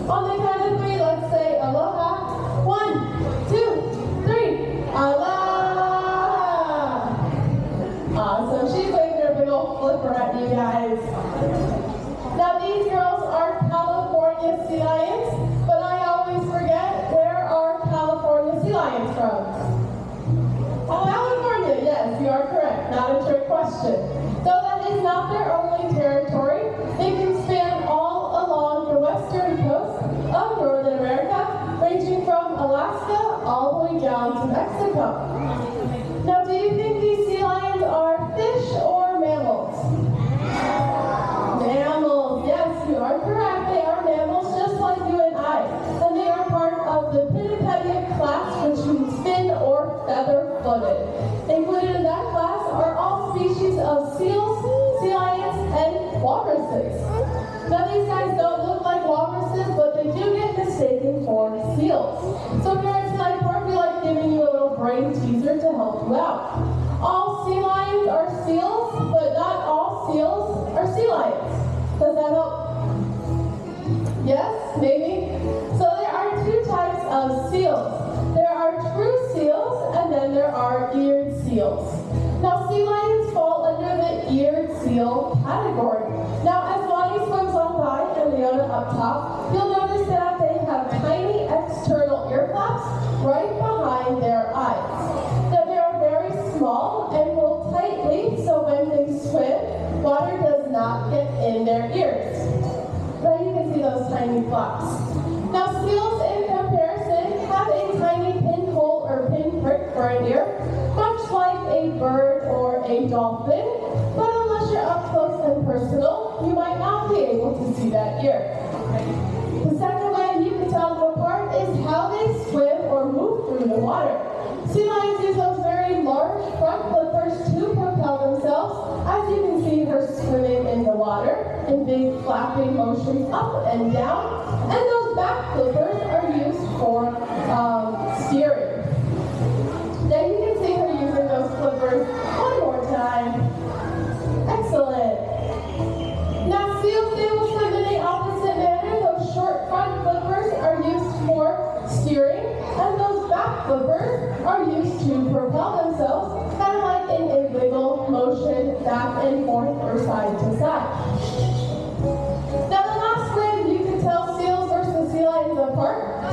On the count of three, let's say aloha. 1, 2, 3. Aloha! Awesome. She's waving her big old flipper at you guys. Now these girls are California sea lions, but I always forget, where are California sea lions from? Oh, California, yes, you are correct. Not a trick question. Though that is not their only territory, they can span all along the western coast of Northern America, ranging from Alaska all the way down to Mexico. Now, do you think these sea lions are fish or mammals? Mammals, yes, you are correct. They are mammals just like you and I. And they are part of the Pinnipedia class, which means fin or feather-footed. Included in that class are all species of seals, sea lions, and walruses. Now these guys don't look like walruses, but they do get mistaken for seals. So here at Skyline Park, we like giving you a little brain teaser to help you out. All sea lions are seals, but not all seals are sea lions. Does that help? Yes? Maybe? So there are two types of seals. There are true seals, and then there are eared seals. Now, sea lions fall under the eared seal category. Now, as Lonnie swims on by and Leona up top, you'll notice that they have tiny external ear flaps right behind their eyes. Now, they are very small and roll tightly, so when they swim, water does not get in their ears. Now, you can see those tiny flaps. Now, seals in comparison have a tiny pinhole or pinprick for an ear, much like a bird or a dolphin, but unless you're up close and personal, you might not be able to see that ear. The second way you can tell them apart is how they swim or move through the water. Sea lions use those very large front flippers to propel themselves, as you can see her swimming in the water in big flapping motions up and down, and those back flippers are used for steering. Now you can see her using those flippers one more time. Excellent. Now seals, they will swim in the opposite manner. Those short front flippers are used for steering, and those back flippers are used to propel themselves, kind of like in a wiggle motion back and forth or side to side. Now the last way you can tell seals versus sea lions apart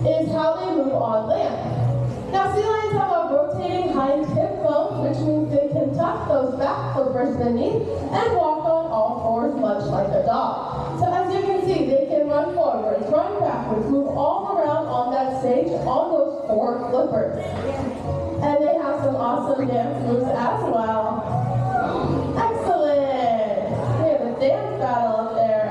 is how they move on land. Now sea lions have a rotating hind hip bone, which means they can tuck those back flippers beneath and walk on all fours much like a dog. So as you can see, they can run forwards, run backwards, move all around on that stage on those 4 flippers. And they have some awesome dance moves as well. Excellent! We have a dance battle up there.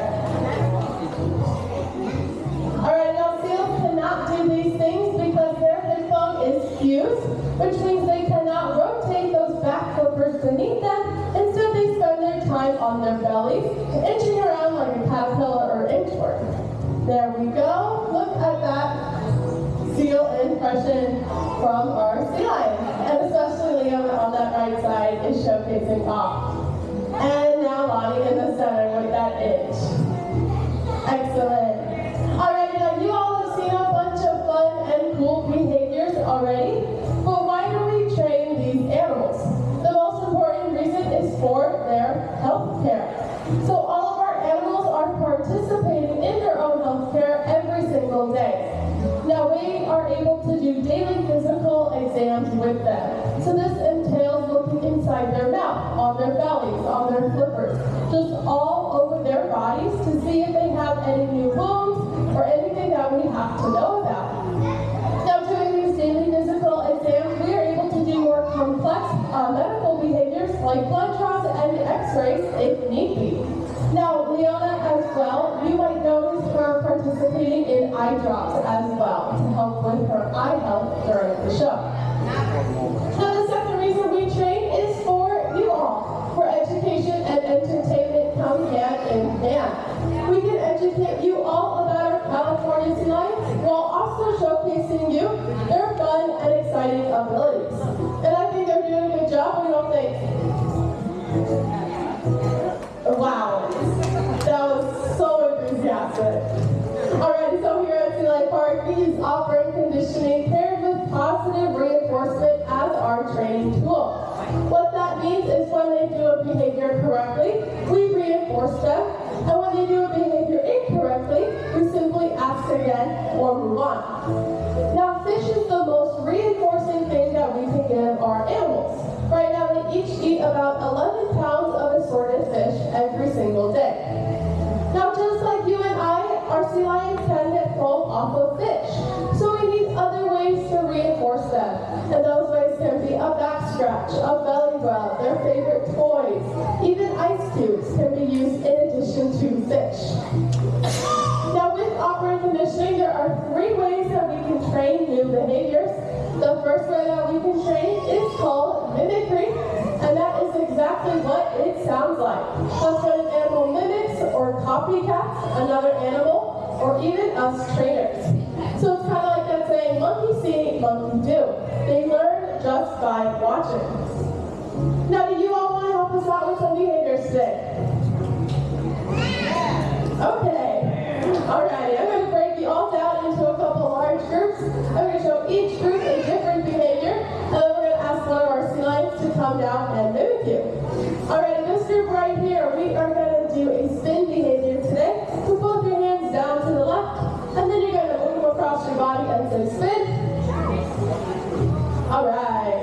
Alright, now seals cannot do these things because their hip bone is fused, which means they cannot rotate those back flippers beneath them. Instead, they spend their time on their bellies, inching around like a caterpillar or inchworm. There we go. Look at that seal impression from our sea lion. And especially Leona on that right side is showcasing off. And now Lonnie in the center with that itch. Excellent. Alright, now you all have seen a bunch of fun and cool behaviors already, but why do we train these animals? The most important reason is for their health care. So all of our animals are participating in their own health care every single day. Now we are able to do daily physical exams with them. So this entails looking inside their mouth, on their bellies, on their flippers, just all over their bodies to see if they have any new wounds or anything that we have to know about. Now doing these daily physical exams, we are able to do more complex medical behaviors like blood draws and x-rays if need be. Now, Leona as well, you might notice her participating in eye drops as well to help with her eye health during the show. Now, the second reason we train is for you all, for education and entertainment come hand in hand. We can educate you all about our California sea lions while also showcasing you their fun and exciting abilities. And I think they're doing a good job, what do you all think? Wow, that was so enthusiastic. it. Alright, so here at Skyline Park, we use operant conditioning paired with positive reinforcement as our training tool. What that means is when they do a behavior correctly, we reinforce them, and when they do a behavior incorrectly, we simply ask again or move on. Now, fish is the most reinforcing thing that we can give our animals. Right now, they each eat about 11 pounds of assorted fish every single day. Now, just like you and I, our sea lions can get full off of fish. So we need other ways to reinforce them. And those ways can be a back scratch, a belly rub, their favorite toys. Even ice cubes can be used in addition to fish. Now, with operant conditioning, there are 3 ways that we can train new behaviors. The first way that we can train is called mimicry, and that is exactly what it sounds like. That's when an animal mimics or copycats another animal, or even us trainers. So it's kind of like that saying, monkey see, monkey do. They learn just by watching. Now, do you all want to help us out with some behaviors today? Okay. Alrighty, I'm going to break you all down into a couple large groups. I'm going to show each group a different behavior, and then we're going to ask one of our sea lions to come down and mimic you. Alright, this group right here, we are going to do a spin behavior today. So both your hands down to the left, and then you're going to move them across your body and say spin. Alright.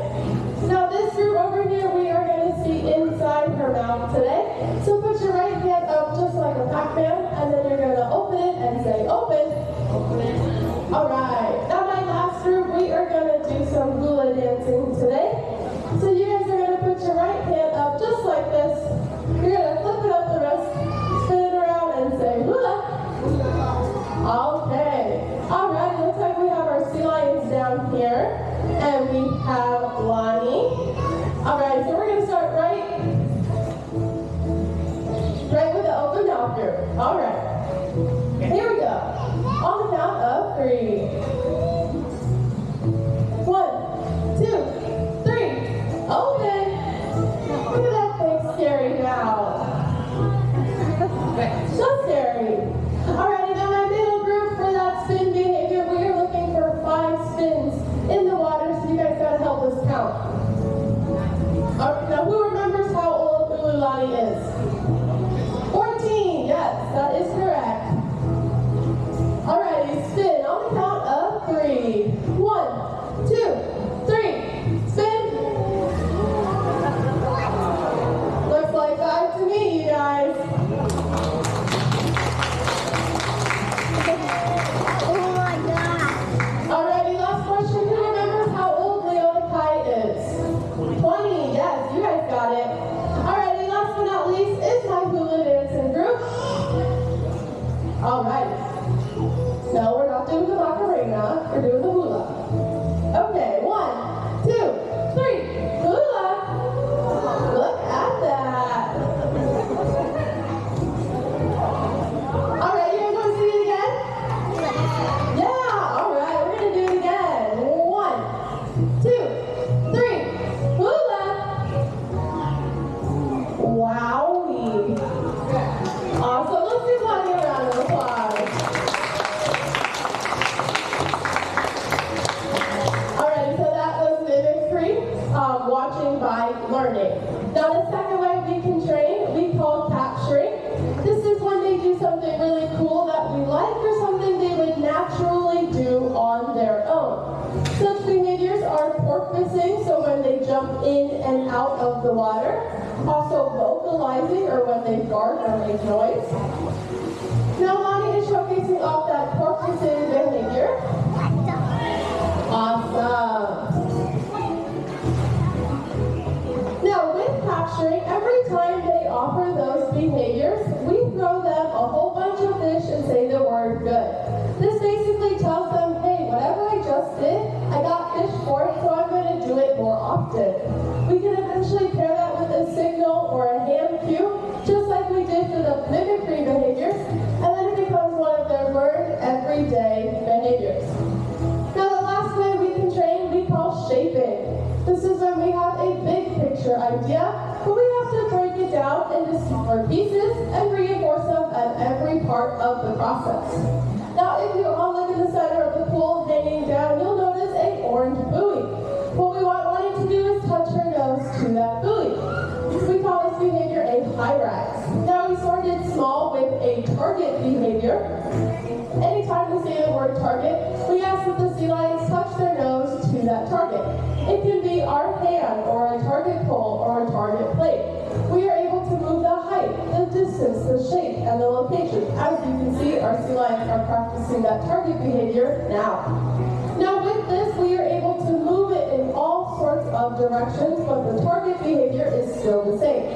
Now this group over here, we are going to see inside her mouth today. So put your right hand up just like a Pac-Man, and then you're going to open it and say open. Alright. Now my last group, we are going to do some hula dancing today. So you guys are going to put your right hand up just like this. You're going to flip it up the wrist, spin it around, and say hula. Okay. Alright, looks like we have our sea lions down here. And we have Lonnie. Alright, so we're going to start right with the open mouth group. Alright. Here we go. On the count of 3. 1, 2, 3. Open. Look at that big scary mouth. So scary. Alrighty, now my middle group for that spin behavior, we are looking for 5 spins in the water, so you guys gotta help us count. Now who remembers how old Ululani is? 14, yes, that is correct. Alrighty, spin on the count of 3. 1, 2, 3, spin. Looks like 5 to me, you guys. Oh my God. Alrighty, last question. Who remembers how old Leona Kai is? 20, yes, you guys got it. Alrighty, last but not least is my hula dancing group. Alright. No, we're not doing the Macarena, we're doing the hula. Okay, 1, 2, 3, hula. Look at that. Alright, you guys want to see it again? Yeah, alright, we're going to do it again. 1, 2, 3, hula. Wowie. Awesome, let's give Lonnie a round of applause. Alrighty, so that was mimicry, watching by learning. Now the second way we can train, we call capturing. This is when they do something really cool that we like or something they would naturally do on their own. Such behaviors are porpoising, so when they jump in and out of the water. Also vocalizing, or when they bark or make noise. Now Lonnie is showcasing off that porpoising behavior. Awesome. Now with capturing, every time they offer those behaviors, we throw them a whole bunch of fish and say the word good. This basically tells them, hey, whatever I just did, I got fish for it, so I'm going to do it more often. We can eventually pair that with a signal or a hand cue, just like we did for the mimicry behaviors, and then it becomes one of their learned everyday behaviors. Now the last way we can train, we call shaping. This is when we have a big picture idea, but we have to break it down into smaller pieces and reinforce them at every part part of the process. Now, if you all look in the center of the pool hanging down, you'll notice an orange buoy. What we want Lonnie to do is touch her nose to that buoy. We call this behavior a high rise. Now, we started small with a target behavior. Anytime we say the word target, we ask that the sea lions touch their nose to that target. It can be our hand, or a target pole, or a target plate. We are able to move the height, the distance, the shape, and the location. As you can see, our sea lions are practicing that target behavior now. Now with this, we are able to move it in all sorts of directions, but the target behavior is still the same.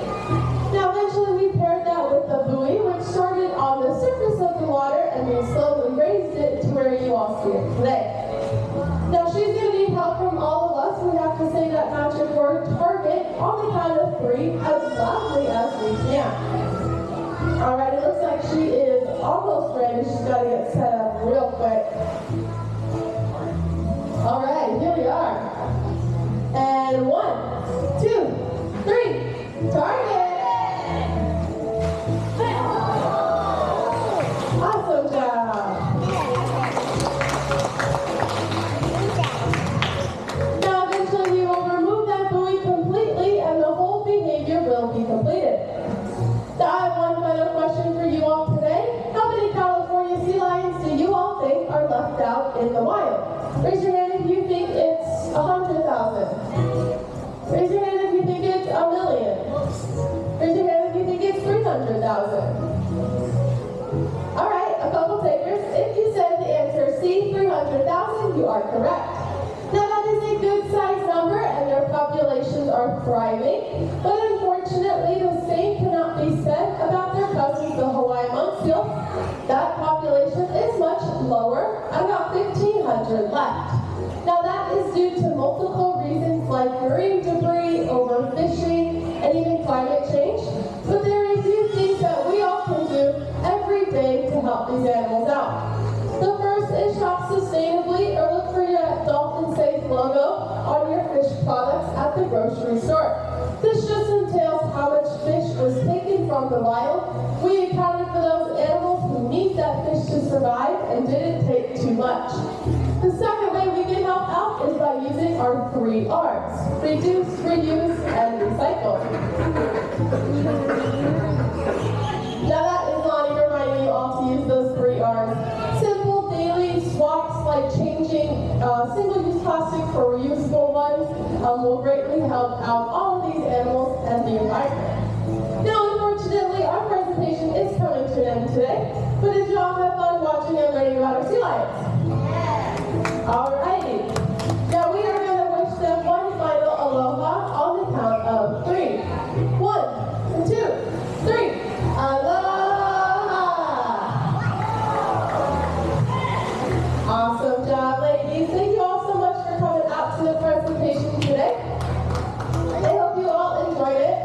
Now eventually we paired that with the buoy, which started on the surface of the water, and we slowly raised it to where you all see it today. Now she's going to need help from all of us. We have to say that magic word target on the count of 3 as loudly as we can. Alright, it looks like she is almost ready. She's got to get set up real quick. Alright, here we are. And 1, 2, 3, target! Awesome job! Now eventually we will remove that buoy completely and the whole behavior will be completed. Now I have one final question for you all today. How many California sea lions do you all think are left out in the wild? Raise your hand if you think it's 100,000. Raise your hand if you think it's 1,000,000. Raise your hand if you think it's 300,000. All right, a couple takers. If you said the answer C, 300,000, you are correct. Now that is a good size number and their populations are thriving, but unfortunately the same cannot be said about their cousins, the Hawaiian monk-seal. That population is much lower, about 1,500 left. Now that is due to multiple reasons like marine debris, overfishing, and even climate change. But there are a few things that we all can do every day to help these animals out. The first is shop sustainably or look for your Dolphin Safe logo on your fish products at the grocery store. This just entails how much fish was taken from the wild. We accounted for those animals who need that fish to survive and didn't take too much. The second way we can help out is by using our 3 R's. Reduce, reuse, and recycle. Now that is Lonnie reminding you all to use those 3 R's. Simple daily swaps like changing single-use plastic for reusable ones will greatly help out all of these animals and the environment. Now unfortunately our presentation is coming to an end today, but did you all have fun watching and learning about our sea lions? Alrighty. Now we are going to wish them one final aloha on the count of 3. 1, 2, 3. Aloha! Awesome job, ladies. Thank you all so much for coming out to the presentation today. I hope you all enjoyed it.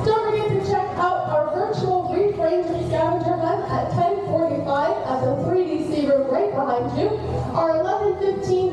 Don't forget to check out our virtual Reef Ranger Scavenger Hunt at 10:45 at the 3DC room right behind you. Our 11:15